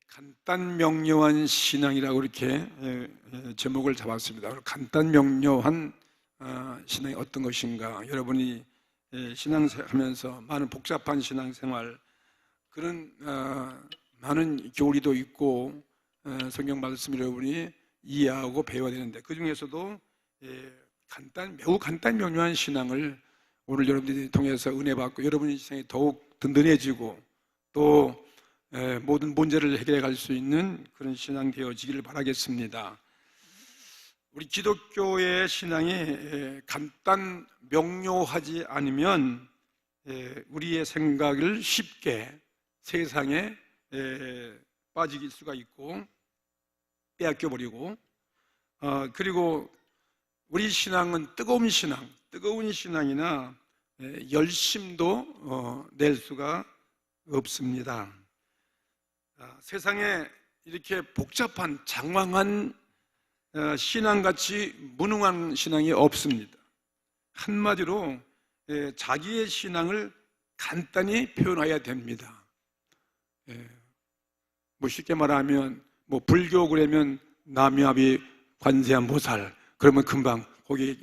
간단 명료한 신앙이라고 이렇게 제목을 잡았습니다. 간단 명료한 신앙이 어떤 것인가? 여러분이 신앙하면서 많은 복잡한 신앙생활, 그런 많은 교리도 있고 성경 말씀을 여러분이 이해하고 배워야 되는데, 그 중에서도 매우 간단 명료한 신앙을 오늘 여러분들이 통해서 은혜 받고 여러분의 신앙이 더욱 든든해지고 또 모든 문제를 해결해 갈 수 있는 그런 신앙 되어지기를 바라겠습니다. 우리 기독교의 신앙이 간단 명료하지 않으면 우리의 생각을 쉽게 세상에 빠질 수가 있고 빼앗겨 버리고, 그리고 우리 신앙은 뜨거운 신앙이나 열심도 낼 수가 없습니다. 세상에 이렇게 복잡한 장황한 신앙같이 무능한 신앙이 없습니다. 한마디로 자기의 신앙을 간단히 표현해야 됩니다. 쉽게 말하면 불교 그러면 남야비 관세음 보살, 그러면 금방 거기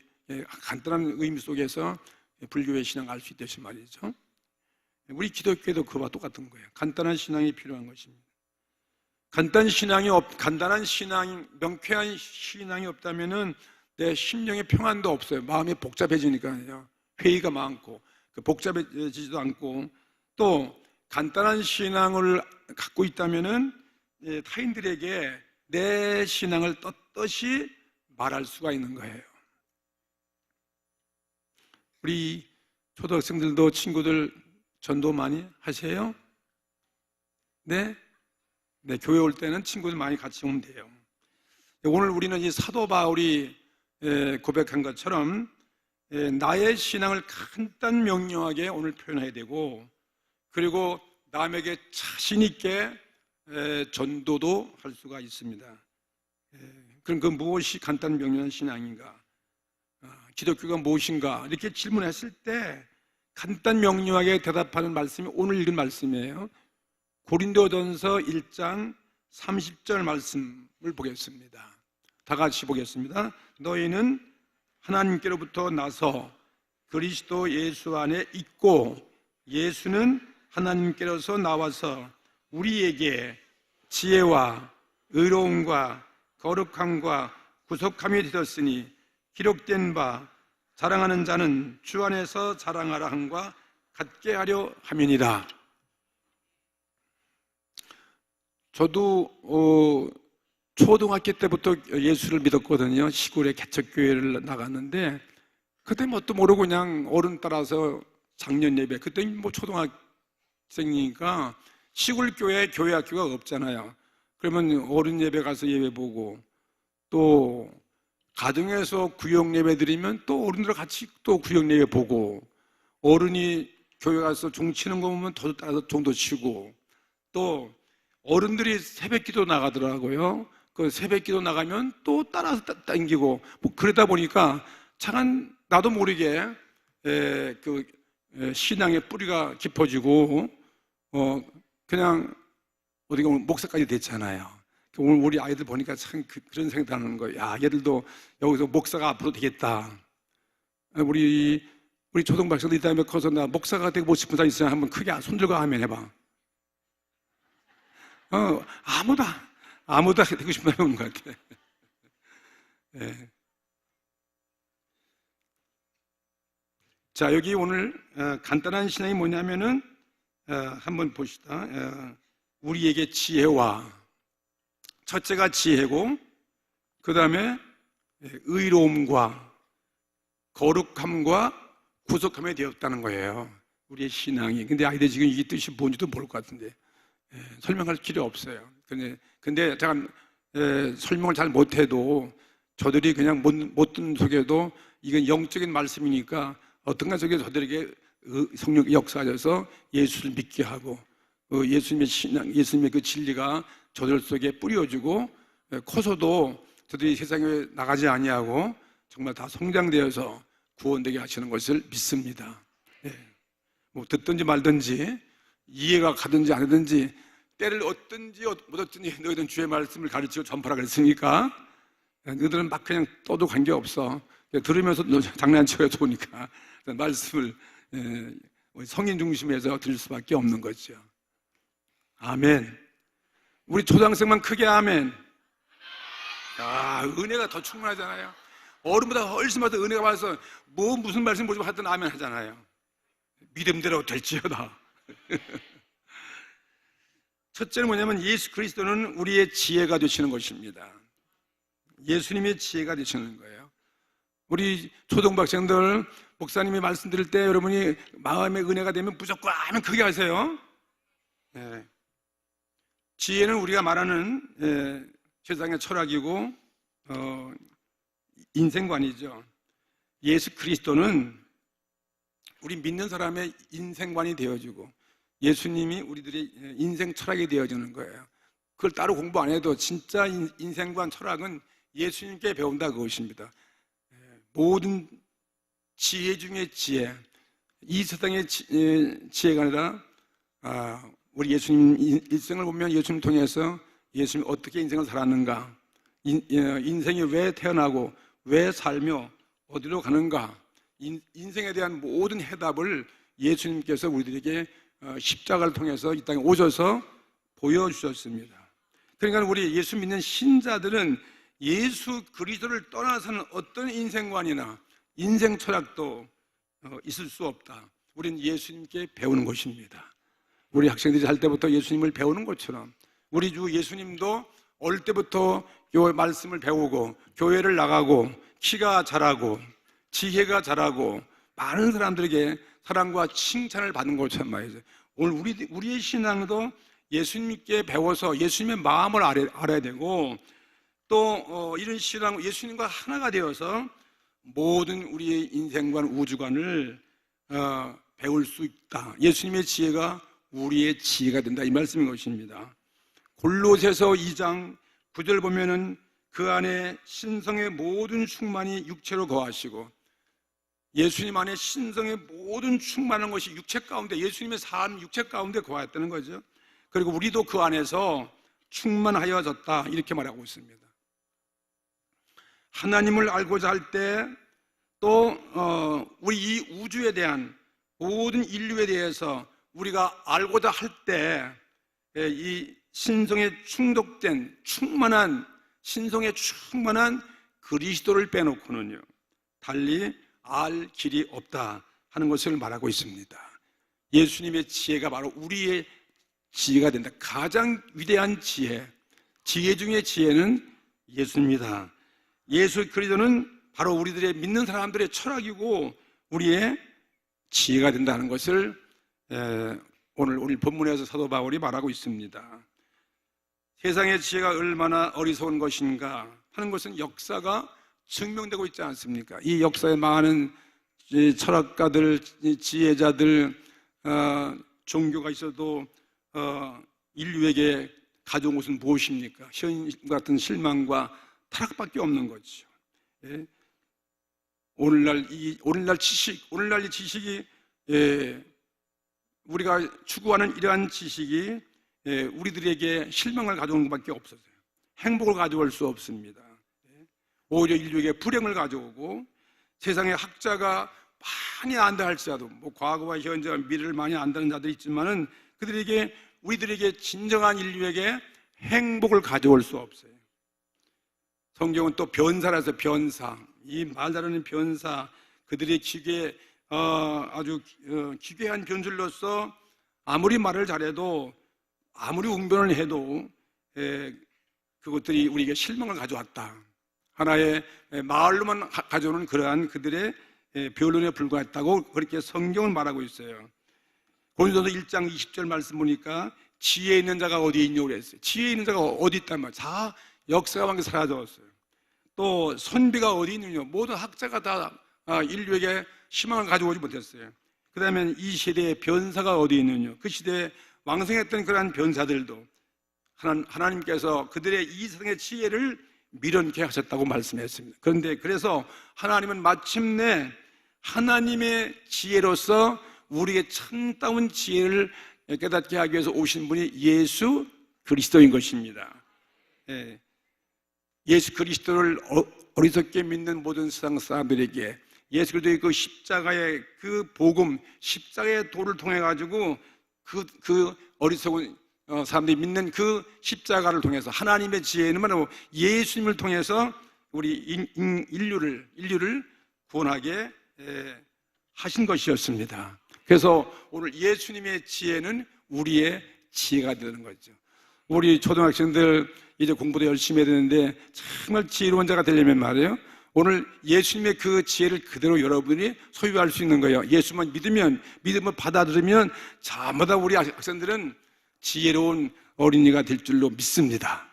간단한 의미 속에서 불교의 신앙을 알 수 있듯이 말이죠. 우리 기독교에도 그와 똑같은 거예요. 간단한 신앙이 필요한 것입니다. 간단한 신앙이, 명쾌한 신앙이 없다면은 내 심령의 평안도 없어요. 마음이 복잡해지니까요. 회의가 많고 복잡해지지도 않고, 또 간단한 신앙을 갖고 있다면은 타인들에게 내 신앙을 떳떳이 말할 수가 있는 거예요. 우리 초등학생들도 친구들 전도 많이 하세요? 네, 교회 올 때는 친구들 많이 같이 오면 돼요. 오늘 우리는 이 사도 바울이 고백한 것처럼 나의 신앙을 간단 명료하게 오늘 표현해야 되고, 그리고 남에게 자신 있게 전도도 할 수가 있습니다. 그럼 그 무엇이 간단 명료한 신앙인가? 기독교가 무엇인가? 이렇게 질문했을 때 간단 명료하게 대답하는 말씀이 오늘 읽은 말씀이에요. 고린도전서 1장 30절 말씀을 보겠습니다. 다 같이 보겠습니다. 너희는 하나님께로부터 나서 그리스도 예수 안에 있고 예수는 하나님께로서 나와서 우리에게 지혜와 의로움과 거룩함과 구속함이 되었으니 기록된 바 자랑하는 자는 주 안에서 자랑하라 함과 같게 하려 함이니라. 저도 초등학교 때부터 예수를 믿었거든요. 시골에 개척교회를 나갔는데 그때 뭣도 모르고 그냥 어른 따라서 작년 예배, 그때 초등학생이니까 시골 교회 학교가 없잖아요. 그러면 어른 예배 가서 예배 보고, 또 가정에서 구역 예배 드리면 또 어른들 같이 또 구역 예배 보고, 어른이 교회 가서 종 치는 거 보면 저도 따라서 종도 치고, 또 어른들이 새벽기도 나가더라고요. 그 새벽기도 나가면 또 따라서 당기고, 그러다 보니까 참 나도 모르게 신앙의 뿌리가 깊어지고 그냥 어디가 목사까지 됐잖아요. 오늘 우리 아이들 보니까 참 그런 생각하는 거예요. 야, 얘들도 여기서 목사가 앞으로 되겠다. 우리 초등학생들 이 다음에 커서 나 목사가 되고 싶은 사람 있으면 한번 크게 손 들고 아멘 해봐. 아무도 되고 싶은 사람이 없는 것 같아. 네. 자, 여기 오늘 간단한 신앙이 뭐냐면은 한번 봅시다. 우리에게 지혜와, 첫째가 지혜고, 그 다음에 의로움과 거룩함과 구속함이 되었다는 거예요. 우리의 신앙이. 근데 아이들 지금 이 뜻이 뭔지도 모를 것 같은데 설명할 필요 없어요. 근데 제가 설명을 잘 못해도 저들이 그냥 못 듣는 속에도 이건 영적인 말씀이니까 어떤가 속에 저들에게 성령이 역사하셔서 예수를 믿게 하고, 예수님의 신앙, 예수님의 그 진리가 저들 속에 뿌려지고, 커서도 저들이 세상에 나가지 아니하고 정말 다 성장되어서 구원되게 하시는 것을 믿습니다. 듣든지 말든지 이해가 가든지 안 하든지 때를 얻든지 못 얻든지 너희들은 주의 말씀을 가르치고 전파라 그랬으니까 너희들은 막 그냥 떠도 관계없어. 들으면서 장난쳐야 좋으니까 말씀을 성인 중심에서 들을 수밖에 없는 거죠. 아멘. 우리 초등학생만 크게 아멘. 은혜가 더 충분하잖아요. 어른보다 훨씬 더 은혜가 많아서 무슨 말씀 보지 하든 아멘 하잖아요. 믿음대로 될지어다. 첫째는 뭐냐면 예수 그리스도는 우리의 지혜가 되시는 것입니다. 예수님의 지혜가 되시는 거예요. 우리 초등학생들 목사님이 말씀드릴 때 여러분이 마음의 은혜가 되면 무조건 아멘 크게 하세요. 네. 지혜는 우리가 말하는 세상의 철학이고 인생관이죠. 예수 그리스도는 우리 믿는 사람의 인생관이 되어주고 예수님이 우리들의 인생 철학이 되어주는 거예요. 그걸 따로 공부 안 해도 진짜 인생관 철학은 예수님께 배운다 그것입니다. 모든 지혜 중에 지혜, 이 세상의 지혜가 아니라 우리 예수님 일생을 보면 예수님 통해서 예수님이 어떻게 인생을 살았는가, 인생이 왜 태어나고 왜 살며 어디로 가는가, 인생에 대한 모든 해답을 예수님께서 우리들에게 십자가를 통해서 이 땅에 오셔서 보여주셨습니다. 그러니까 우리 예수 믿는 신자들은 예수 그리스도를 떠나서는 어떤 인생관이나 인생 철학도 있을 수 없다. 우리는 예수님께 배우는 것입니다. 우리 학생들이 할 때부터 예수님을 배우는 것처럼 우리 주 예수님도 어릴 때부터 요 말씀을 배우고 교회를 나가고 키가 자라고 지혜가 자라고 많은 사람들에게 사랑과 칭찬을 받는 것처럼 말이죠. 오늘 우리의 신앙도 예수님께 배워서 예수님의 마음을 알아야 되고 또 이런 신앙 예수님과 하나가 되어서 모든 우리의 인생관 우주관을 배울 수 있다. 예수님의 지혜가 우리의 지혜가 된다 이 말씀인 것입니다. 골로새서 2장 9절 보면은 그 안에 신성의 모든 충만이 육체로 거하시고 예수님 안에 신성의 모든 충만한 것이 육체 가운데 예수님의 삶 육체 가운데 거하였다는 거죠. 그리고 우리도 그 안에서 충만하여졌다 이렇게 말하고 있습니다. 하나님을 알고자 할 때 또 우리 이 우주에 대한 모든 인류에 대해서 우리가 알고자 할 때 이 신성에 충족된 충만한 신성에 충만한 그리스도를 빼놓고는요 달리 알 길이 없다 하는 것을 말하고 있습니다. 예수님의 지혜가 바로 우리의 지혜가 된다. 가장 위대한 지혜 중의 지혜는 예수입니다. 예수 그리스도는 바로 우리들의 믿는 사람들의 철학이고 우리의 지혜가 된다는 것을 오늘 본문에서 사도 바울이 말하고 있습니다. 세상의 지혜가 얼마나 어리석은 것인가 하는 것은 역사가 증명되고 있지 않습니까? 이 역사에 많은 철학가들, 지혜자들, 종교가 있어도 인류에게 가져온 것은 무엇입니까? 현 같은 실망과 타락밖에 없는 거죠. 예? 오늘날 이 지식이 우리가 추구하는 이러한 지식이 우리들에게 실망을 가져오는 것밖에 없어요. 행복을 가져올 수 없습니다. 오히려 인류에게 불행을 가져오고 세상에 학자가 많이 안다 할지라도 과거와 현재와 미래를 많이 안다는 자들이 있지만은 그들에게 우리들에게 진정한 인류에게 행복을 가져올 수 없어요. 성경은 또 변사라서 변사, 이 말 잘하는 변사, 그들의 아주 기괴한 변술로서 아무리 말을 잘해도 아무리 웅변을 해도 그것들이 우리에게 실망을 가져왔다. 하나의 말로만 가져오는 그러한 그들의 변론에 불과했다고 그렇게 성경은 말하고 있어요. 고린도서 1장 20절 말씀 보니까 지혜 있는 자가 어디에 있냐고 그랬어요. 지혜 있는 자가 어디 있단 말이에요. 다 역사가 완전히 사라졌어요. 또 선비가 어디 있느냐. 모든 학자가 다 인류에게 희망을 가져오지 못했어요. 그 다음에 이 시대의 변사가 어디 있느냐. 그 시대에 왕성했던 그러한 변사들도 하나님께서 그들의 이 세상의 지혜를 미련케 하셨다고 말씀했습니다. 그런데 그래서 하나님은 마침내 하나님의 지혜로서 우리에게 참다운 지혜를 깨닫게 하기 위해서 오신 분이 예수 그리스도인 것입니다. 예수 그리스도를 어리석게 믿는 모든 세상 사람들에게 예수 그리스도의 그 십자가의 그 복음, 십자가의 도를 통해 가지고 그 어리석은 사람들이 믿는 그 십자가를 통해서 하나님의 지혜는 바로 예수님을 통해서 우리 인류를 구원하게 하신 것이었습니다. 그래서 오늘 예수님의 지혜는 우리의 지혜가 되는 거죠. 우리 초등학생들 이제 공부도 열심히 해야 되는데 정말 지혜로운 자가 되려면 말이에요, 오늘 예수님의 그 지혜를 그대로 여러분이 소유할 수 있는 거예요. 예수만 믿음을 받아들이면 전부 다 우리 학생들은 지혜로운 어린이가 될 줄로 믿습니다.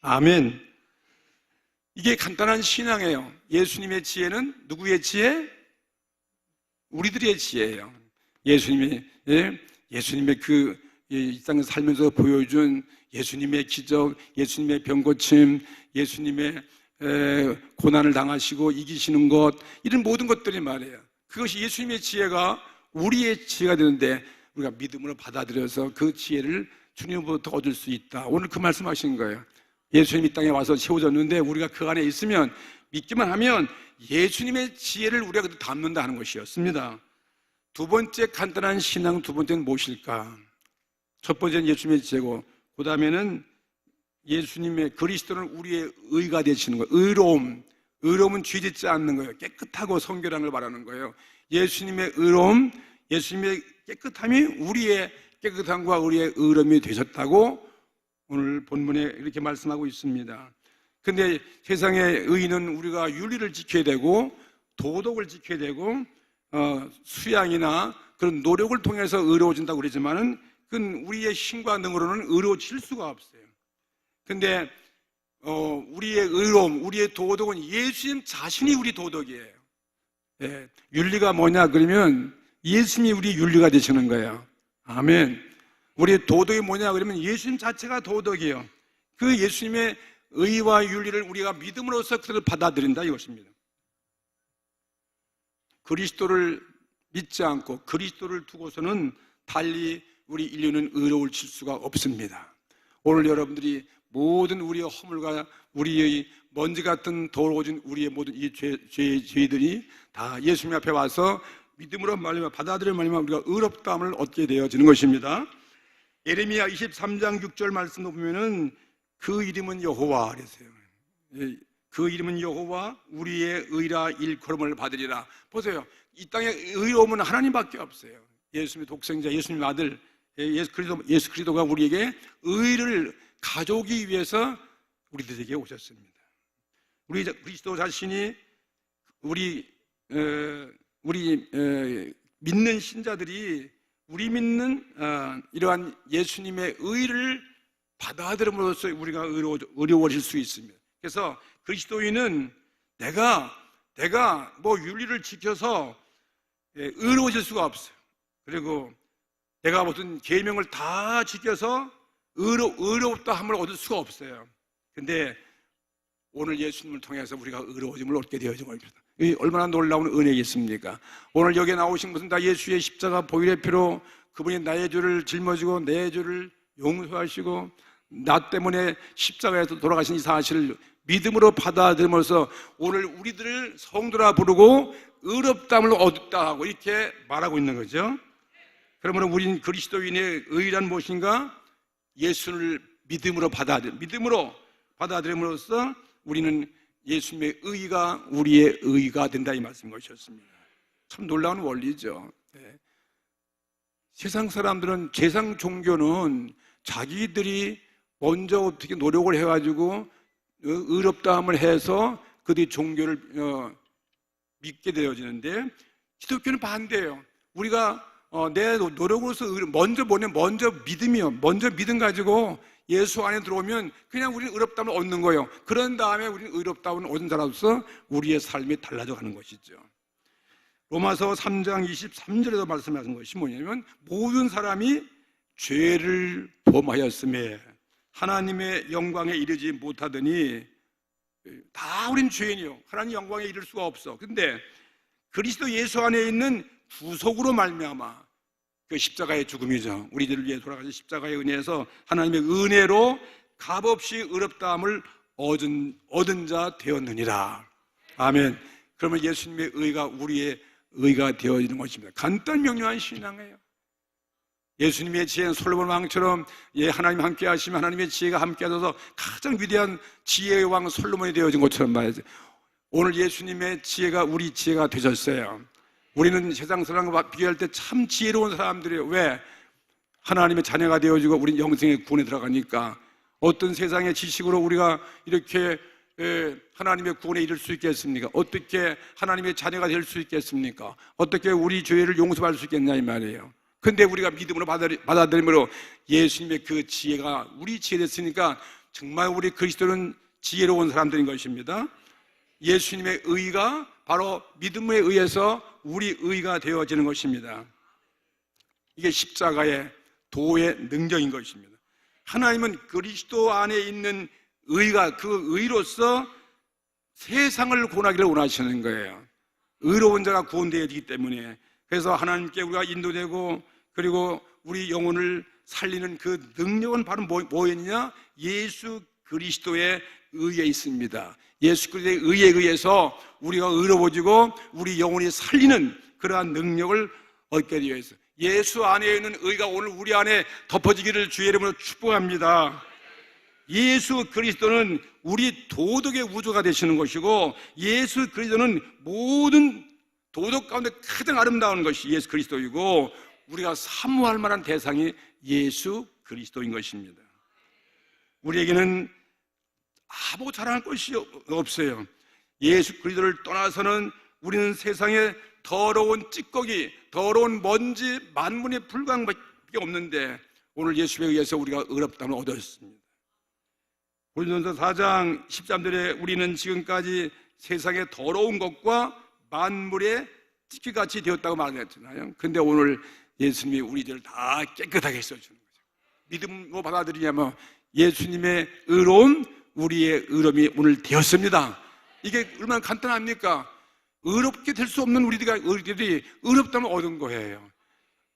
아멘. 이게 간단한 신앙이에요. 예수님의 지혜는 누구의 지혜? 우리들의 지혜예요. 예수님의 이 땅에 살면서 보여준 예수님의 기적, 예수님의 병고침, 예수님의 고난을 당하시고 이기시는 것, 이런 모든 것들이 말이에요. 그것이 예수님의 지혜가 우리의 지혜가 되는데 우리가 믿음으로 받아들여서 그 지혜를 주님으로부터 얻을 수 있다. 오늘 그 말씀하신 거예요. 예수님이 이 땅에 와서 세워졌는데 우리가 그 안에 있으면, 믿기만 하면 예수님의 지혜를 우리가 담는다 하는 것이었습니다. 두 번째 간단한 신앙, 두 번째는 무엇일까? 첫 번째는 예수님의 지혜고, 그 다음에는 예수님의 그리스도는 우리의 의가 되시는 거예요. 의로움은 죄짓지 않는 거예요. 깨끗하고 성결한 걸 말하는 거예요. 예수님의 의로움, 예수님의 깨끗함이 우리의 깨끗함과 우리의 의로움이 되셨다고 오늘 본문에 이렇게 말씀하고 있습니다. 근데 세상의 의인은 우리가 윤리를 지켜야 되고 도덕을 지켜야 되고 수양이나 그런 노력을 통해서 의로워진다고 그러지만은 그건 우리의 힘과 능으로는 의로워질 수가 없어요. 근데 우리의 의로움, 우리의 도덕은 예수님 자신이 우리 도덕이에요. 윤리가 뭐냐 그러면 예수님이 우리 윤리가 되시는 거예요. 아멘. 우리의 도덕이 뭐냐 그러면 예수님 자체가 도덕이에요. 그 예수님의 의와 윤리를 우리가 믿음으로써 그들을 받아들인다 이것입니다. 그리스도를 믿지 않고 그리스도를 두고서는 달리 우리 인류는 의로워질 수가 없습니다. 오늘 여러분들이 모든 우리의 허물과 우리의 먼지 같은 더러워진 우리의 모든 이 죄들이 다 예수님 앞에 와서 믿음으로 말미암아 받아들여 말미암아 우리가 의롭다함을 얻게 되어지는 것입니다. 예레미야 23장 6절 말씀을 보면은 그 이름은 여호와 그랬어요. 그 이름은 여호와 우리의 의라 일컬음을 받으리라. 보세요. 이 땅에 의로움은 하나님밖에 없어요. 예수님의 독생자, 예수님의 아들 예수 그리스도가 우리에게 의를 가져오기 위해서 우리들에게 오셨습니다. 우리 그리스도 자신이 우리 믿는 신자들이 우리 믿는 이러한 예수님의 의를 받아들임으로써 우리가 의로워질 수 있습니다. 그래서 그리스도인은 내가 뭐 윤리를 지켜서 의로워질 수가 없어요. 그리고 내가 무슨 계명을 다 지켜서 의롭다 함을 얻을 수가 없어요. 근데 오늘 예수님을 통해서 우리가 의로워짐을 얻게 되어진 겁니다. 이 얼마나 놀라운 은혜겠습니까? 오늘 여기에 나오신 것은 다 예수의 십자가 보혈의 피로 그분이 나의 죄를 짊어지고 내 죄를 용서하시고 나 때문에 십자가에서 돌아가신 이 사실을 믿음으로 받아들임으로써 오늘 우리들을 성도라 부르고 의롭다함을 얻었다 하고 이렇게 말하고 있는 거죠. 그러므로 우린 그리스도인의 의란 무엇인가? 예수를 믿음으로 받아들임으로써 우리는 예수님의 의가 우리의 의가 된다 이 말씀인 것이었습니다. 참 놀라운 원리죠. 세상 사람들은 세상 종교는 자기들이 먼저 어떻게 노력을 해가지고 의롭다함을 해서 그들이 종교를 믿게 되어지는데 기독교는 반대예요. 우리가 내 노력으로서 먼저 믿음이요. 먼저 믿음 가지고 예수 안에 들어오면 그냥 우리는 의롭다함을 얻는 거예요. 그런 다음에 우리는 의롭다함을 얻은 자로서 우리의 삶이 달라져 가는 것이죠. 로마서 3장 23절에도 말씀하신 것이 뭐냐면 모든 사람이 죄를 범하였음에 하나님의 영광에 이르지 못하더니 다 우린 죄인이요. 하나님 영광에 이를 수가 없어. 근데 그리스도 예수 안에 있는 구속으로 말미암아 그 십자가의 죽음이죠. 우리들을 위해 돌아가신 십자가의 은혜에서 하나님의 은혜로 값없이 의롭다함을 얻은 자 되었느니라. 아멘. 그러면 예수님의 의가 우리의 의가 되어지는 것입니다. 간단 명료한 신앙이에요. 예수님의 지혜는 솔로몬 왕처럼 하나님 함께 하시면 하나님의 지혜가 함께 하셔서 가장 위대한 지혜의 왕 솔로몬이 되어진 것처럼 말이죠. 오늘 예수님의 지혜가 우리 지혜가 되셨어요. 우리는 세상 사람과 비교할 때 참 지혜로운 사람들이에요. 왜? 하나님의 자녀가 되어지고 우리는 영생의 구원에 들어가니까. 어떤 세상의 지식으로 우리가 이렇게 하나님의 구원에 이를 수 있겠습니까? 어떻게 하나님의 자녀가 될 수 있겠습니까? 어떻게 우리 죄를 용서할 수 있겠냐 이 말이에요. 근데 우리가 믿음으로 받아들임으로 예수님의 그 지혜가 우리 지혜 됐으니까 정말 우리 그리스도는 지혜로운 사람들인 것입니다. 예수님의 의가 바로 믿음에 의해서 우리 의가 되어지는 것입니다. 이게 십자가의 도의 능력인 것입니다. 하나님은 그리스도 안에 있는 의가 그 의로서 세상을 구원하기를 원하시는 거예요. 의로운 자가 구원되어지기 때문에. 그래서 하나님께 우리가 인도되고 그리고 우리 영혼을 살리는 그 능력은 바로 뭐였느냐? 예수 그리스도의 의에 있습니다. 예수 그리스도의 의에 의해서 우리가 의로워지고 우리 영혼이 살리는 그러한 능력을 얻게 되어 있어요. 예수 안에 있는 의가 오늘 우리 안에 덮어지기를 주의 이름으로 축복합니다. 예수 그리스도는 우리 도덕의 우주가 되시는 것이고 예수 그리스도는 모든 도덕 가운데 가장 아름다운 것이 예수 그리스도이고 우리가 사모할 만한 대상이 예수 그리스도인 것입니다. 우리에게는 아무 자랑할 것이 없어요. 예수 그리스도를 떠나서는 우리는 세상에 더러운 찌꺼기, 더러운 먼지, 만문의 불광밖에 없는데 오늘 예수에 의해서 우리가 의롭다함을 얻었습니다. 고린도전서 4장 13절에 우리는 지금까지 세상의 더러운 것과 만물의 찌꺼기같이 되었다고 말했잖아요. 근데 오늘 예수님이 우리들을 다 깨끗하게 써주는 거죠. 믿음으로 받아들이냐면 예수님의 의로움, 우리의 의로움이 오늘 되었습니다. 이게 얼마나 간단합니까? 의롭게 될 수 없는 우리들이 의롭다면 얻은 거예요.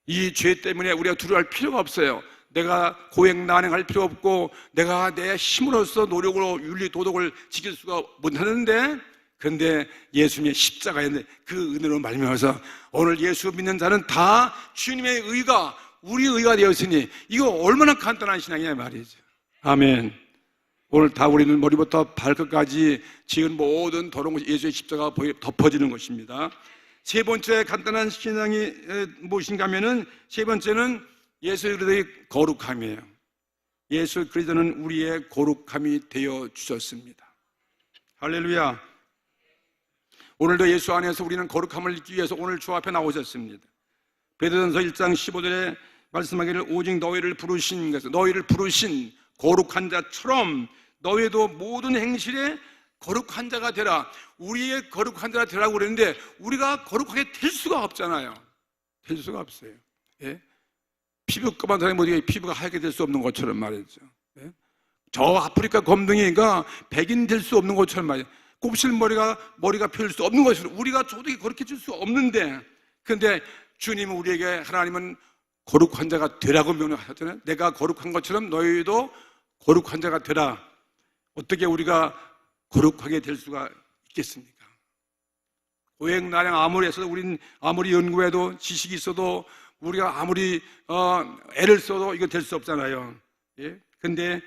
이 죄 때문에 우리가 두려워할 필요가 없어요. 내가 고행난행할 필요 없고 내가 내 힘으로써 노력으로 윤리 도덕을 지킬 수가 못하는데 그런데 예수님의 십자가의 그 은혜로 말미암아서 오늘 예수 믿는 자는 다 주님의 의가 우리의 의가 되었으니 이거 얼마나 간단한 신앙이냐 말이죠. 아멘. 오늘 다 우리는 머리부터 발끝까지 지은 모든 더러운 것이 예수의 십자가가 덮어지는 것입니다. 세 번째 간단한 신앙이 무엇인가 하면은 세 번째는 예수 그리스도의 거룩함이에요. 예수 그리스도는 우리의 거룩함이 되어 주셨습니다. 할렐루야. 오늘도 예수 안에서 우리는 거룩함을 잊기 위해서 오늘 주 앞에 나오셨습니다. 베드로전서 1장 15절에 말씀하기를 오직 너희를 부르신 거룩한 자처럼 너희도 모든 행실에 거룩한 자가 되라. 우리의 거룩한 자가 되라고 그랬는데 우리가 거룩하게 될 수가 없잖아요. 될 수가 없어요. 예? 피부까만 사람이 어떻게 피부가 하얗게 될 수 없는 것처럼 말이죠. 예? 저 아프리카 검둥이가 백인 될 수 없는 것처럼 말이죠. 곱슬머리가 펴질 수 없는 것처럼 우리가 저도 그렇게 줄 수 없는데 그런데 주님은 우리에게 하나님은 거룩한 자가 되라고 명령하셨잖아요. 내가 거룩한 것처럼 너희도 거룩한 자가 되라. 어떻게 우리가 거룩하게 될 수가 있겠습니까? 고행난행 아무리 해서도 우린 아무리 연구해도 지식이 있어도 우리가 아무리 애를 써도 이거 될 수 없잖아요. 예? 근데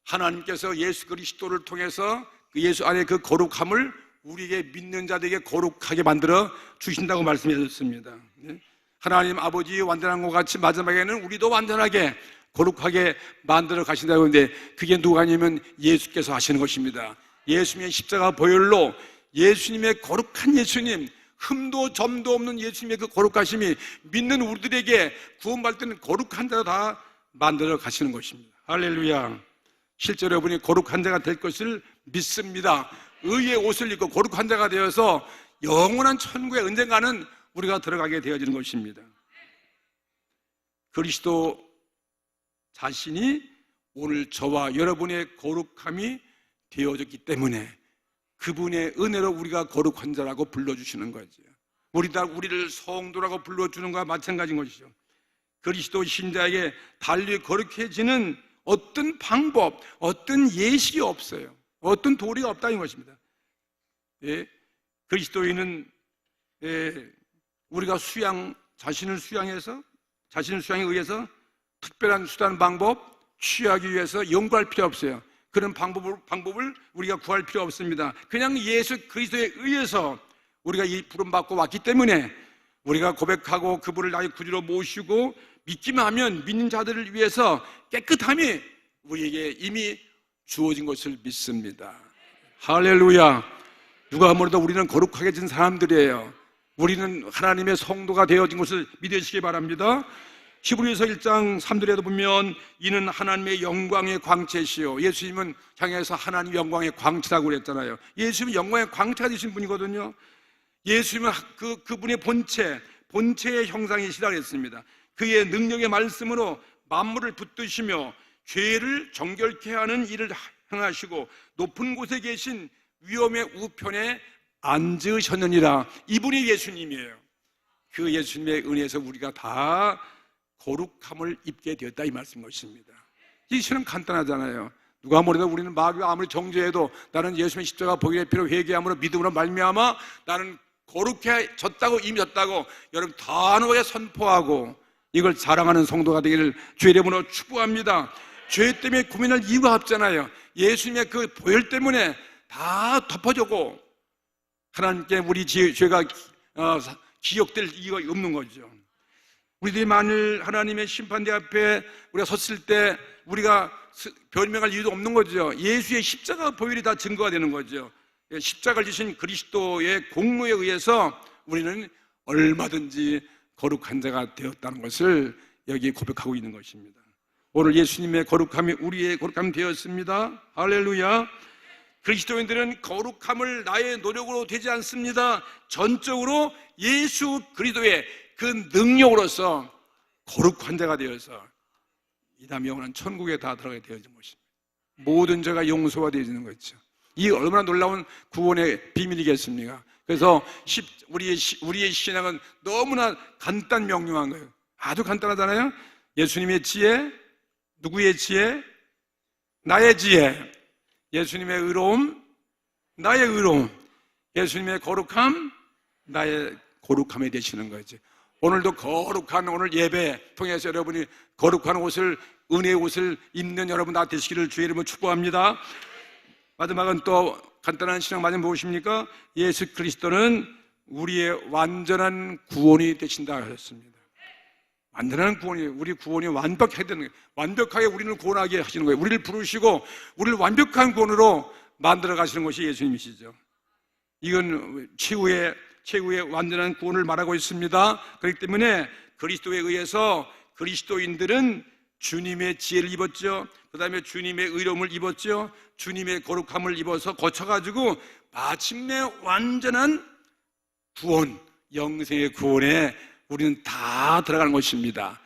하나님께서 예수 그리스도를 통해서 그 예수 안에 그 거룩함을 우리에게 믿는 자들에게 거룩하게 만들어 주신다고 말씀해 주셨습니다. 예? 하나님 아버지 완전한 것 같이 마지막에는 우리도 완전하게 거룩하게 만들어 가신다고 하는데 그게 누가 아니면 예수께서 하시는 것입니다. 예수님의 십자가 보혈로 예수님의 거룩한 예수님, 흠도 점도 없는 예수님의 그 거룩하심이 믿는 우리들에게 구원받을 때는 거룩한 자로 다 만들어 가시는 것입니다. 할렐루야. 실제로 여러분이 거룩한 자가 될 것을 믿습니다. 의의 옷을 입고 거룩한 자가 되어서 영원한 천국에 언젠가는 우리가 들어가게 되어지는 것입니다. 그리스도 자신이 오늘 저와 여러분의 거룩함이 되어졌기 때문에 그분의 은혜로 우리가 거룩한 자라고 불러주시는 거죠. 우리를 성도라고 불러주는 것과 마찬가지인 것이죠. 그리스도 신자에게 달리 거룩해지는 어떤 방법, 어떤 예식이 없어요. 어떤 도리가 없다는 것입니다. 예, 그리스도인은 우리가 자신을 수양에 의해서 특별한 수단 방법 취하기 위해서 연구할 필요 없어요. 그런 방법을 우리가 구할 필요 없습니다. 그냥 예수 그리스도에 의해서 우리가 이 부름받고 왔기 때문에 우리가 고백하고 그분을 나의 구주로 모시고 믿기만 하면 믿는 자들을 위해서 깨끗함이 우리에게 이미 주어진 것을 믿습니다. 할렐루야. 누가 뭐래도 우리는 거룩하게 진 사람들이에요. 우리는 하나님의 성도가 되어진 것을 믿으시기 바랍니다. 히브리서 1장 3절에도 보면 이는 하나님의 영광의 광채시요, 예수님은 향해서 하나님의 영광의 광채라고 그랬잖아요. 예수님은 영광의 광채가 되신 분이거든요. 예수님은 그분의 본체의 형상이시라 그랬습니다. 그의 능력의 말씀으로 만물을 붙드시며 죄를 정결케 하는 일을 행하시고 높은 곳에 계신 위엄의 우편에 앉으셨느니라. 이분이 예수님이에요. 그 예수님의 은혜에서 우리가 다 거룩함을 입게 되었다, 이 말씀인 것입니다. 이 시는 간단하잖아요. 누가 뭐래도 우리는 마귀가 아무리 정죄해도 나는 예수님의 십자가 보혈의 피로 회개함으로 믿음으로 말미암아 나는 거룩해졌다고, 이미 졌다고 여러분 단호하게 선포하고 이걸 자랑하는 성도가 되기를 주의 이름으로 축복합니다. 죄 때문에 고민할 이유가 없잖아요. 예수님의 그 보혈 때문에 다 덮어주고 하나님께 우리 죄가 기억될 이유가 없는 거죠. 우리들이 만일 하나님의 심판대 앞에 우리가 섰을 때 우리가 변명할 이유도 없는 거죠. 예수의 십자가 보혈이 다 증거가 되는 거죠. 십자가를 지신 그리스도의 공로에 의해서 우리는 얼마든지 거룩한 자가 되었다는 것을 여기 고백하고 있는 것입니다. 오늘 예수님의 거룩함이 우리의 거룩함이 되었습니다. 할렐루야. 그리스도인들은 거룩함을 나의 노력으로 되지 않습니다. 전적으로 예수 그리스도의 그 능력으로서 거룩한 자가 되어서 이 다음 영원한 천국에 다 들어가게 되어진 것입니다. 모든 죄가 용서가 되어지는 거죠. 이 얼마나 놀라운 구원의 비밀이겠습니까? 그래서 우리의 신앙은 너무나 간단 명료한 거예요. 아주 간단하잖아요. 예수님의 지혜, 누구의 지혜? 나의 지혜. 예수님의 의로움, 나의 의로움. 예수님의 거룩함, 나의 거룩함이 되시는 거죠. 오늘도 거룩한 오늘 예배 통해서 여러분이 거룩한 옷을, 은혜의 옷을 입는 여러분 다 되시기를 주의 이름으로 축복합니다. 마지막은 또 간단한 신앙 마지막 무엇입니까? 예수 그리스도는 우리의 완전한 구원이 되신다 하셨습니다. 완전한 구원이, 우리 구원이 완벽해야 되는 거예요. 완벽하게 우리를 구원하게 하시는 거예요. 우리를 부르시고 우리를 완벽한 구원으로 만들어 가시는 것이 예수님이시죠. 이건 최후의 완전한 구원을 말하고 있습니다. 그렇기 때문에 그리스도에 의해서 그리스도인들은 주님의 지혜를 입었죠. 그 다음에 주님의 의로움을 입었죠. 주님의 거룩함을 입어서 거쳐가지고 마침내 완전한 구원, 영생의 구원에 우리는 다 들어가는 것입니다.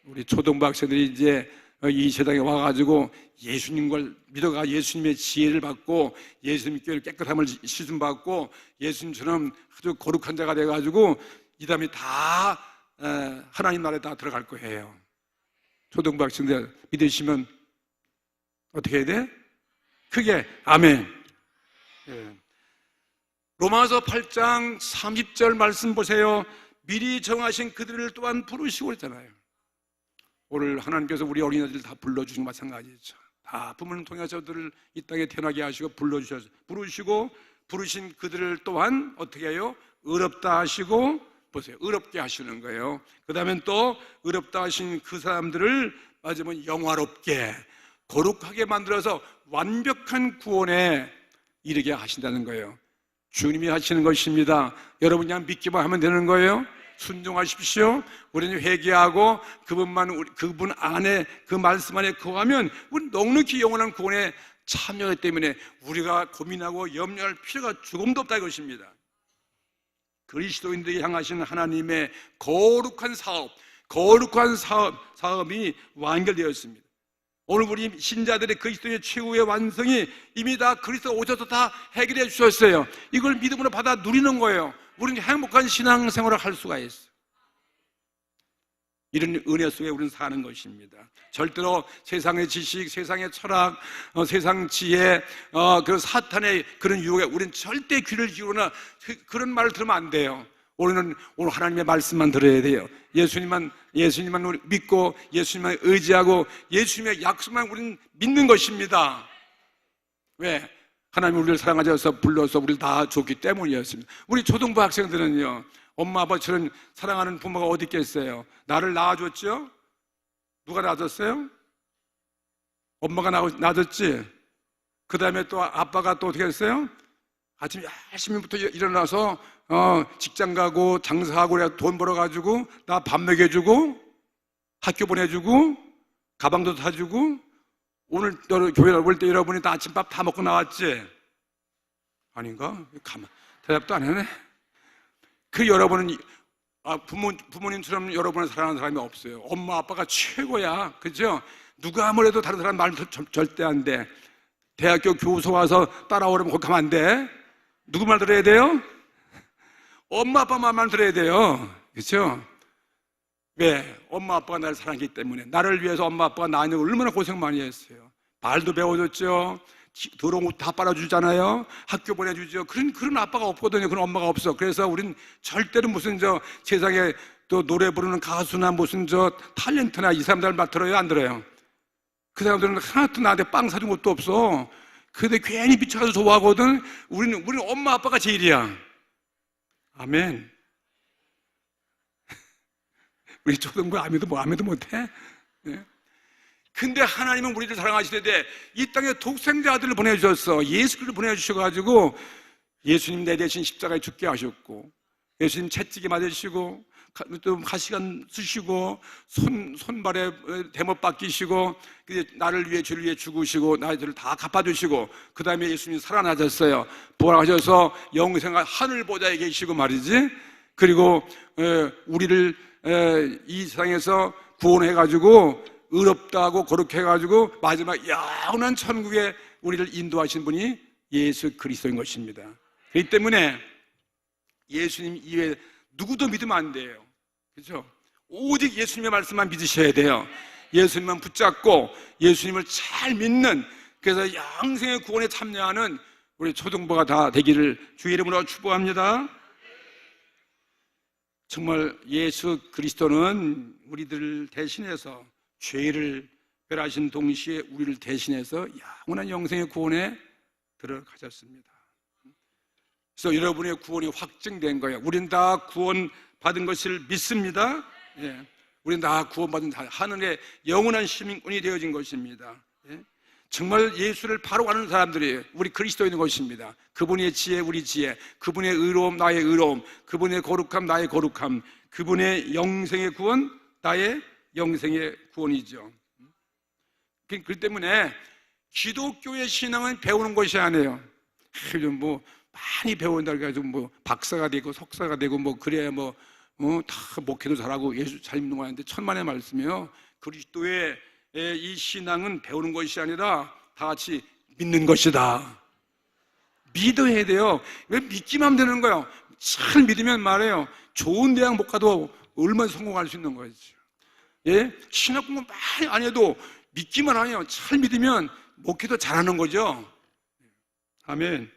우리 초등학생들이 이제 이 세상에 와가지고 예수님을 믿어가 예수님의 지혜를 받고 예수님께 깨끗함을 씻음받고 예수님처럼 아주 거룩한 자가 돼가지고 이 다음에 다 하나님 나라에 다 들어갈 거예요. 초등학생들 믿으시면 어떻게 해야 돼? 크게 아멘. 로마서 8장 30절 말씀 보세요. 미리 정하신 그들을 또한 부르시고 그랬잖아요. 오늘 하나님께서 우리 어린아이들 다 불러주신 마찬가지죠. 다 부모님 통해서 그들을 이 땅에 태어나게 하시고 부르시고 부르신 그들을 또한 어떻게 해요? 의롭다 하시고 보세요. 의롭게 하시는 거예요. 그 다음에 또 의롭다 하신 그 사람들을 맞으면 영화롭게 거룩하게 만들어서 완벽한 구원에 이르게 하신다는 거예요. 주님이 하시는 것입니다. 여러분 그냥 믿기만 하면 되는 거예요. 순종하십시오. 우리는 회개하고 그분 안에 그 말씀 안에 거하면 우리 넉넉히 영원한 구원에 참여하기 때문에 우리가 고민하고 염려할 필요가 조금도 없다 이것입니다. 그리스도인들에게 향하신 하나님의 거룩한 사업이 완결되었습니다. 오늘 우리 신자들의 그리스도의 최후의 완성이 이미 다 그리스도 오셔서 다 해결해 주셨어요. 이걸 믿음으로 받아 누리는 거예요. 우리는 행복한 신앙생활을 할 수가 있어요. 이런 은혜 속에 우리는 사는 것입니다. 절대로 세상의 지식, 세상의 철학, 세상 지혜, 그 사탄의 그런 유혹에 우리는 절대 귀를 기울이거나 그런 말을 들으면 안 돼요. 오늘 하나님의 말씀만 들어야 돼요. 예수님만 우리 믿고 예수님만 의지하고 예수님의 약속만 우리는 믿는 것입니다. 왜? 하나님 우리를 사랑하셔서 불러서 우리를 다 줬기 때문이었습니다. 우리 초등부 학생들은요, 엄마 아빠처럼 사랑하는 부모가 어디 있겠어요? 나를 낳아줬죠? 누가 낳아줬어요? 엄마가 낳아줬지? 그 다음에 또 아빠가 또 어떻게 했어요? 아침 열심히부터 일어나서 직장 가고 장사하고 그래 돈 벌어가지고 나 밥 먹여주고 학교 보내주고 가방도 사주고 오늘 교회 올 때 여러분이 다 아침밥 다 먹고 나왔지? 아닌가? 대답도 안 하네. 그 여러분은 부모님처럼 여러분을 사랑하는 사람이 없어요. 엄마 아빠가 최고야, 그죠? 누가 아무래도 다른 사람 말 절대 안 돼. 대학교 교수 와서 따라오려면 거기 가면 안 돼. 누구 말 들어야 돼요? 엄마 아빠 말만 들어야 돼요, 그렇죠? 왜? 엄마 아빠가 나를 사랑하기 때문에. 나를 위해서 엄마 아빠가 나한테 얼마나 고생 많이 했어요. 말도 배워줬죠. 더러운 옷 다 빨아주잖아요. 학교 보내주죠. 그런 아빠가 없거든요. 그런 엄마가 없어. 그래서 우린 절대로 무슨 세상에 또 노래 부르는 가수나 무슨 탤런트나 이 사람들 말 들어요? 안 들어요? 그 사람들은 하나도 나한테 빵 사준 것도 없어. 근데 괜히 미쳐가지고 좋아하거든. 우리는 엄마 아빠가 제일이야. 아멘. 우리 초등부 아무도 못해? 네. 근데 하나님은 우리를 사랑하시는데 이 땅에 독생자 아들을 보내주셨어. 예수 그리스도를 보내주셔가지고 예수님 내 대신 십자가에 죽게 하셨고 예수님 채찍에 맞으시고 또 가시관 쓰시고 손발에 대못 박히시고 나를 위해 죄를 위해 죽으시고 나의 죄를 다 갚아주시고 그 다음에 예수님 살아나셨어요. 부활하셔서 영생한 하늘 보좌에 계시고 말이지. 그리고 우리를 이 세상에서 구원해가지고 의롭다 하고 거룩해 해가지고 마지막 영원한 천국에 우리를 인도하신 분이 예수 그리스도인 것입니다. 그렇기 때문에 예수님 이외에 누구도 믿으면 안 돼요. 그렇죠? 오직 예수님의 말씀만 믿으셔야 돼요. 예수님만 붙잡고 예수님을 잘 믿는, 그래서 영생의 구원에 참여하는 우리 초등부가 다 되기를 주의 이름으로 축복합니다. 정말 예수 그리스도는 우리들을 대신해서 죄를 멸하신 동시에 우리를 대신해서 영원한 영생의 구원에 들어가셨습니다. 그래서 여러분의 구원이 확증된 거예요. 우린 다 구원받은 것을 믿습니다. 예. 우린 다 구원받은 하늘의 영원한 시민권이 되어진 것입니다. 예. 정말 예수를 바로 아는 사람들이에요. 우리 그리스도인인 것입니다. 그분의 지혜 우리 지혜, 그분의 의로움 나의 의로움, 그분의 거룩함 나의 거룩함, 그분의 영생의 구원 나의 영생의 구원이죠. 그렇기 때문에 기독교의 신앙은 배우는 것이 아니에요. 많이 배운다 해가지고 박사가 되고 석사가 되고 그래야 다 목회도 잘하고 예수 잘 믿는 거 아닌데 천만의 말씀이에요. 그리스도의 이 신앙은 배우는 것이 아니라 다 같이 믿는 것이다. 믿어야 돼요. 왜 믿기만 하면 되는 거예요? 잘 믿으면 말해요. 좋은 대학 못 가도 얼마나 성공할 수 있는 거죠. 예? 신학 공부 많이 안 해도 믿기만 하면 잘 믿으면 목회도 잘하는 거죠. 아멘.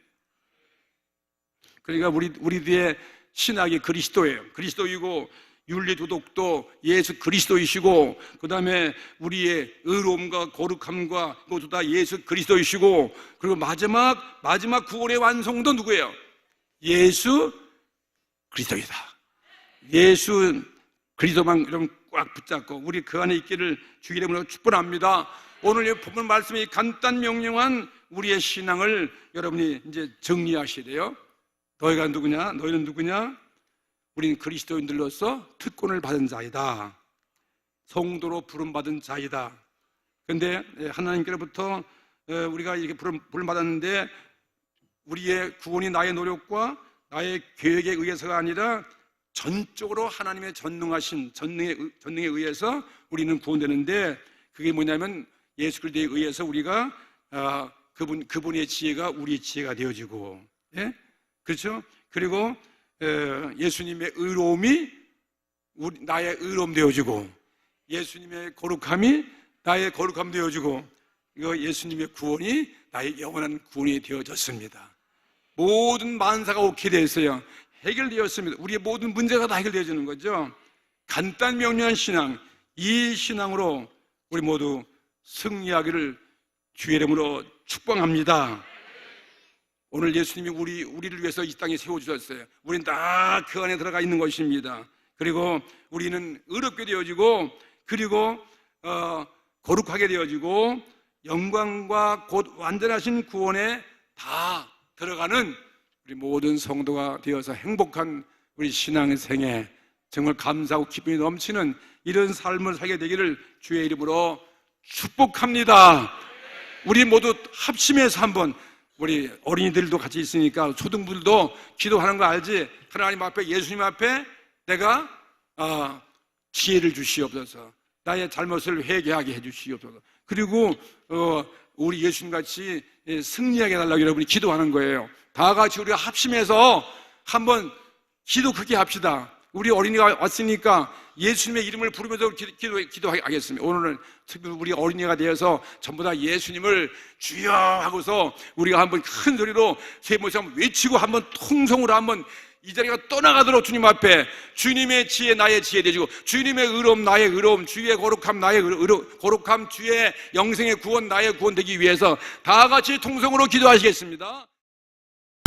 그러니까 우리들의 신학이 그리스도예요. 그리스도이고 윤리도덕도 예수 그리스도이시고 그 다음에 우리의 의로움과 거룩함과 그것도 다 예수 그리스도이시고 그리고 마지막 구원의 완성도 누구예요? 예수 그리스도이다. 예수 그리스도만 여러분 꽉 붙잡고 우리 그 안에 있기를 주의 이름으로 축복합니다. 오늘 이 본문 말씀이 간단 명령한 우리의 신앙을 여러분이 이제 정리하셔야 돼요. 너희가 누구냐? 너희는 누구냐? 우리는 그리스도인들로서 특권을 받은 자이다. 성도로 부름받은 자이다. 그런데 하나님께로부터 우리가 이렇게 부름받았는데 우리의 구원이 나의 노력과 나의 계획에 의해서가 아니라 전적으로 하나님의 전능에 의해서 우리는 구원되는데 그게 뭐냐면 예수 그리스도에 의해서 우리가 그분의 지혜가 우리의 지혜가 되어지고, 예? 그렇죠? 그리고 예수님의 의로움이 나의 의로움 되어지고 예수님의 거룩함이 나의 거룩함 되어주고, 이거 예수님의 구원이 나의 영원한 구원이 되어졌습니다. 모든 만사가 오케이 되었어요. 해결되었습니다. 우리의 모든 문제가 다 해결되어지는 거죠. 간단 명료한 신앙, 이 신앙으로 우리 모두 승리하기를 주의 이름으로 축복합니다. 오늘 예수님이 우리를 위해서 이 땅에 세워주셨어요. 우리는 다 그 안에 들어가 있는 것입니다. 그리고 우리는 의롭게 되어지고, 그리고 거룩하게 되어지고, 영광과 곧 완전하신 구원에 다 들어가는 우리 모든 성도가 되어서 행복한 우리 신앙의 생애, 정말 감사하고 기쁨이 넘치는 이런 삶을 살게 되기를 주의 이름으로 축복합니다. 우리 모두 합심해서 한번, 우리 어린이들도 같이 있으니까 초등부들도 기도하는 거 알지? 하나님 앞에, 예수님 앞에 내가 지혜를 주시옵소서, 나의 잘못을 회개하게 해주시옵소서, 그리고 우리 예수님같이 승리하게 해달라고 여러분이 기도하는 거예요. 다 같이 우리가 합심해서 한번 기도 크게 합시다. 우리 어린이가 왔으니까 예수님의 이름을 부르면서 기도하겠습니다. 오늘은 특히 우리 어린이가 되어서 전부 다 예수님을 주여 하고서 우리가 한번 큰 소리로 세 번씩 한번 외치고 한번 통성으로 한번 이 자리가 떠나가도록 주님 앞에, 주님의 지혜 나의 지혜 되시고, 주님의 의로움 나의 의로움, 주의 거룩함 나의 거룩함, 주의 영생의 구원 나의 구원 되기 위해서 다 같이 통성으로 기도하시겠습니다.